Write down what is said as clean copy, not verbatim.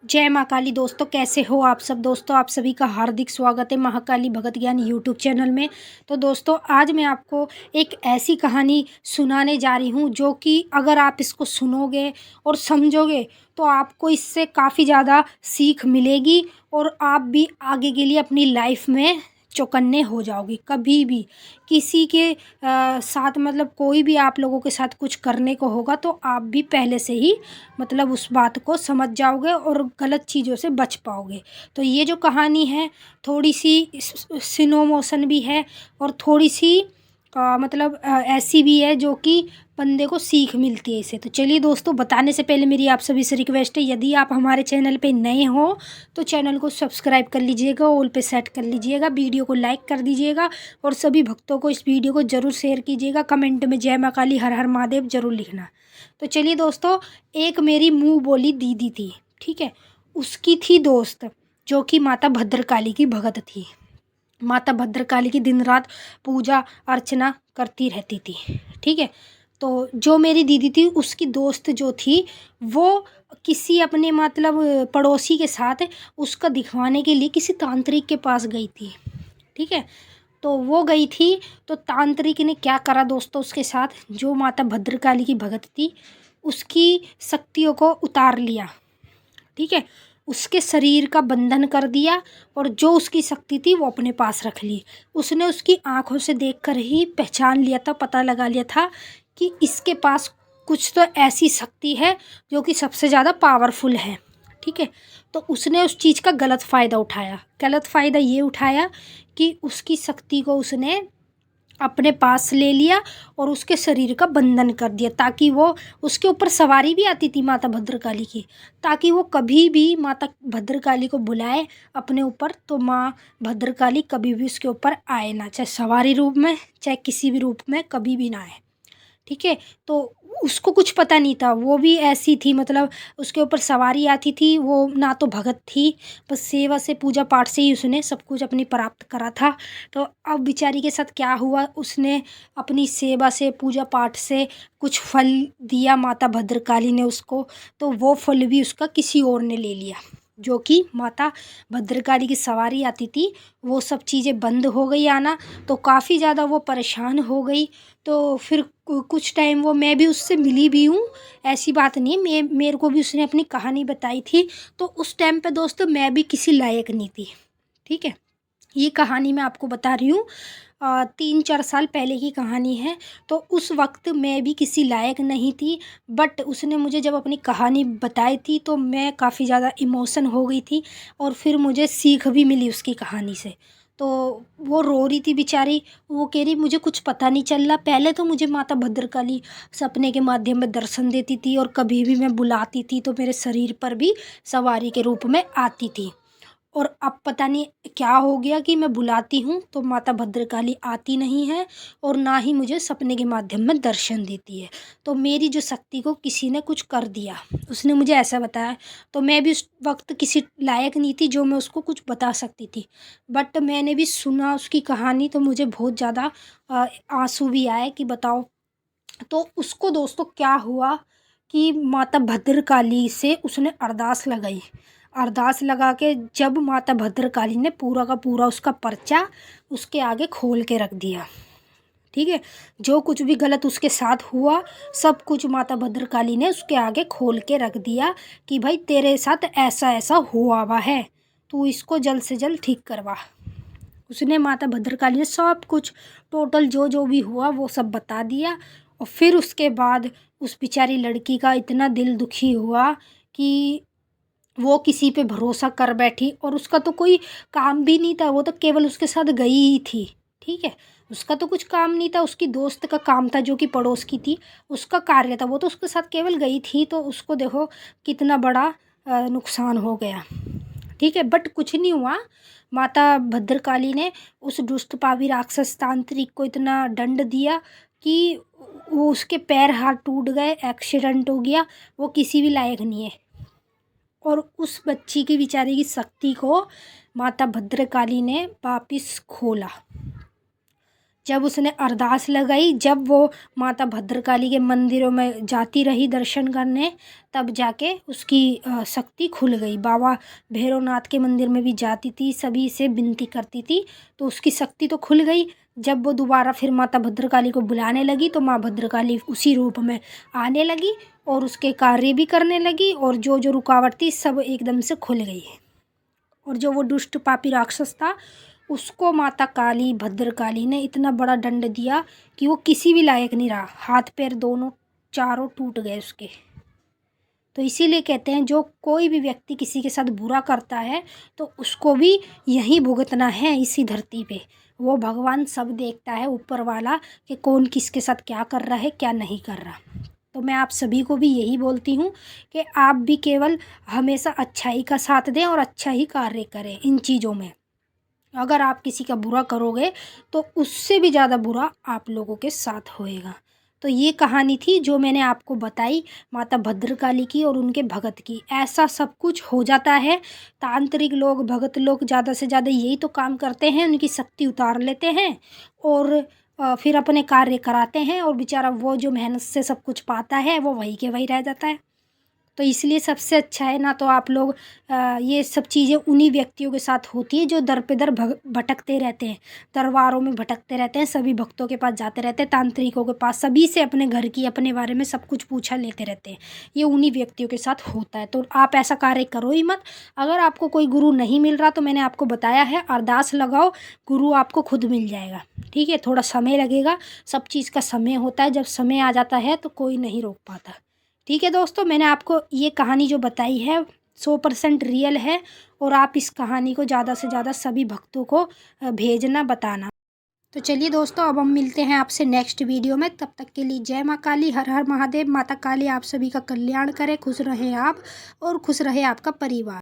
जय माँ काली। दोस्तों कैसे हो आप सब। दोस्तों आप सभी का हार्दिक स्वागत है महाकाली भगत ज्ञान यूट्यूब चैनल में। तो दोस्तों आज मैं आपको एक ऐसी कहानी सुनाने जा रही हूँ जो कि अगर आप इसको सुनोगे और समझोगे तो आपको इससे काफ़ी ज़्यादा सीख मिलेगी और आप भी आगे के लिए अपनी लाइफ में चौकन्ने हो जाओगे। कभी भी किसी के साथ मतलब कोई भी आप लोगों के साथ कुछ करने को होगा तो आप भी पहले से ही मतलब उस बात को समझ जाओगे और गलत चीज़ों से बच पाओगे। तो ये जो कहानी है थोड़ी सी स्लो मोशन भी है और थोड़ी सी मतलब ऐसी भी है जो कि बंदे को सीख मिलती है इससे। तो चलिए दोस्तों, बताने से पहले मेरी आप सभी से रिक्वेस्ट है, यदि आप हमारे चैनल पे नए हो तो चैनल को सब्सक्राइब कर लीजिएगा, ऑल पे सेट कर लीजिएगा, वीडियो को लाइक कर दीजिएगा और सभी भक्तों को इस वीडियो को ज़रूर शेयर कीजिएगा। कमेंट में जय माँ काली हर हर महादेव ज़रूर लिखना। तो चलिए दोस्तों, एक मेरी मुँह बोली दीदी थी, ठीक है। उसकी थी दोस्त जो कि माता भद्रकाली की भगत थी। माता भद्रकाली की दिन रात पूजा अर्चना करती रहती थी, ठीक है। तो जो मेरी दीदी थी उसकी दोस्त जो थी वो किसी अपने मतलब पड़ोसी के साथ उसका दिखवाने के लिए किसी तांत्रिक के पास गई थी, ठीक है। तो वो गई थी तो तांत्रिक ने क्या करा दोस्तों उसके साथ, जो माता भद्रकाली की भगत थी उसकी शक्तियों को उतार लिया, ठीक है। उसके शरीर का बंधन कर दिया और जो उसकी शक्ति थी वो अपने पास रख ली। उसने उसकी आंखों से देखकर ही पहचान लिया था, पता लगा लिया था कि इसके पास कुछ तो ऐसी शक्ति है जो कि सबसे ज़्यादा पावरफुल है, ठीक है। तो उसने उस चीज़ का गलत फ़ायदा उठाया। गलत फ़ायदा ये उठाया कि उसकी शक्ति को उसने अपने पास ले लिया और उसके शरीर का बंधन कर दिया ताकि वो उसके ऊपर सवारी भी आती थी माता भद्रकाली की, ताकि वो कभी भी माता भद्रकाली को बुलाए अपने ऊपर तो माँ भद्रकाली कभी भी उसके ऊपर आए ना, चाहे सवारी रूप में चाहे किसी भी रूप में कभी भी ना आए, ठीक है। तो उसको कुछ पता नहीं था, वो भी ऐसी थी मतलब उसके ऊपर सवारी आती थी, वो ना तो भगत थी, बस सेवा से पूजा पाठ से ही उसने सब कुछ अपनी प्राप्त करा था। तो अब बेचारी के साथ क्या हुआ, उसने अपनी सेवा से पूजा पाठ से कुछ फल दिया माता भद्रकाली ने उसको, तो वो फल भी उसका किसी और ने ले लिया। जो कि माता भद्रकाली की सवारी आती थी वो सब चीज़ें बंद हो गई आना, तो काफ़ी ज़्यादा वो परेशान हो गई। तो फिर कुछ टाइम वो मैं भी उससे मिली भी हूँ, ऐसी बात नहीं है, मेरे को भी उसने अपनी कहानी बताई थी। तो उस टाइम पे दोस्तों मैं भी किसी लायक नहीं थी, ठीक है। ये कहानी मैं आपको बता रही हूँ 3-4 साल पहले की कहानी है। तो उस वक्त मैं भी किसी लायक नहीं थी, बट उसने मुझे जब अपनी कहानी बताई थी तो मैं काफ़ी ज़्यादा इमोशन हो गई थी और फिर मुझे सीख भी मिली उसकी कहानी से। तो वो रो रही थी बेचारी, वो कह रही मुझे कुछ पता नहीं चल रहा। पहले तो मुझे माता भद्रकाली सपने के माध्यम में दर्शन देती थी और कभी भी मैं बुलाती थी तो मेरे शरीर पर भी सवारी के रूप में आती थी। और अब पता नहीं क्या हो गया कि मैं बुलाती हूँ तो माता भद्रकाली आती नहीं है और ना ही मुझे सपने के माध्यम में दर्शन देती है। तो मेरी जो शक्ति को किसी ने कुछ कर दिया, उसने मुझे ऐसा बताया। तो मैं भी उस वक्त किसी लायक नहीं थी जो मैं उसको कुछ बता सकती थी, बट मैंने भी सुना उसकी कहानी तो मुझे बहुत ज़्यादा आंसू भी आए कि बताओ। तो उसको दोस्तों क्या हुआ कि माता भद्रकाली से उसने अरदास लगाई। अरदास लगा के जब माता भद्रकाली ने पूरा का पूरा उसका पर्चा उसके आगे खोल के रख दिया, ठीक है। जो कुछ भी गलत उसके साथ हुआ सब कुछ माता भद्रकाली ने उसके आगे खोल के रख दिया कि भाई तेरे साथ ऐसा ऐसा हुआ हुआ है, तू इसको जल्द से जल्द ठीक करवा। उसने माता भद्रकाली ने सब कुछ टोटल जो जो भी हुआ वो सब बता दिया। और फिर उसके बाद उस बेचारी लड़की का इतना दिल दुखी हुआ कि वो किसी पे भरोसा कर बैठी और उसका तो कोई काम भी नहीं था, वो तो केवल उसके साथ गई ही थी, ठीक है। उसका तो कुछ काम नहीं था, उसकी दोस्त का काम था जो कि पड़ोस की थी, उसका कार्य था, वो तो उसके साथ केवल गई थी। तो उसको देखो कितना बड़ा नुकसान हो गया, ठीक है। बट कुछ नहीं हुआ। माता भद्रकाली ने उस दुष्ट पापी राक्षस तांत्रिक को इतना दंड दिया कि वो उसके पैर हाथ टूट गए, एक्सीडेंट हो गया, वो किसी भी लायक नहीं है। और उस बच्ची की बेचारी की शक्ति को माता भद्रकाली ने वापिस खोला। जब उसने अरदास लगाई, जब वो माता भद्रकाली के मंदिरों में जाती रही दर्शन करने, तब जाके उसकी शक्ति खुल गई। बाबा भैरवनाथ के मंदिर में भी जाती थी, सभी से विनती करती थी, तो उसकी शक्ति तो खुल गई। जब वो दोबारा फिर माता भद्रकाली को बुलाने लगी तो माँ भद्रकाली उसी रूप में आने लगी और उसके कार्य भी करने लगी, और जो जो रुकावट थी सब एकदम से खुल गई। और जो वो दुष्ट पापी राक्षस था, उसको माता काली भद्रकाली ने इतना बड़ा दंड दिया कि वो किसी भी लायक नहीं रहा, हाथ पैर दोनों चारों टूट गए उसके। तो इसीलिए कहते हैं जो कोई भी व्यक्ति किसी के साथ बुरा करता है तो उसको भी यहीं भुगतना है, इसी धरती पे। वो भगवान सब देखता है, ऊपर वाला, कि कौन किसके साथ क्या कर रहा है क्या नहीं कर रहा। तो मैं आप सभी को भी यही बोलती हूँ कि आप भी केवल हमेशा अच्छाई का साथ दें और अच्छा ही कार्य करें इन चीज़ों में। अगर आप किसी का बुरा करोगे तो उससे भी ज़्यादा बुरा आप लोगों के साथ होएगा। तो ये कहानी थी जो मैंने आपको बताई माता भद्रकाली की और उनके भगत की। ऐसा सब कुछ हो जाता है, तांत्रिक लोग भगत लोग ज़्यादा से ज़्यादा यही तो काम करते हैं, उनकी शक्ति उतार लेते हैं और फिर अपने कार्य कराते हैं, और बेचारा वो जो मेहनत से सब कुछ पाता है वो वही के वही रह जाता है। तो इसलिए सबसे अच्छा है ना तो आप लोग ये सब चीज़ें उन्हीं व्यक्तियों के साथ होती है जो दर पे दर भटकते रहते हैं, दरबारों में भटकते रहते हैं, सभी भक्तों के पास जाते रहते हैं, तांत्रिकों के पास, सभी से अपने घर की अपने बारे में सब कुछ पूछा लेते रहते हैं। ये उन्हीं व्यक्तियों के साथ होता है। तो आप ऐसा कार्य करो ही मत। अगर आपको कोई गुरु नहीं मिल रहा तो मैंने आपको बताया है, अरदास लगाओ, गुरु आपको खुद मिल जाएगा। ठीक है, थोड़ा समय लगेगा, सब चीज़ का समय होता है, जब समय आ जाता है तो कोई नहीं रोक पाता। ठीक है दोस्तों, मैंने आपको ये कहानी जो बताई है 100% रियल है, और आप इस कहानी को ज़्यादा से ज़्यादा सभी भक्तों को भेजना, बताना। तो चलिए दोस्तों, अब हम मिलते हैं आपसे नेक्स्ट वीडियो में। तब तक के लिए जय माँ काली, हर हर महादेव। माता काली आप सभी का कल्याण करे, खुश रहे आप और खुश रहे आपका परिवार।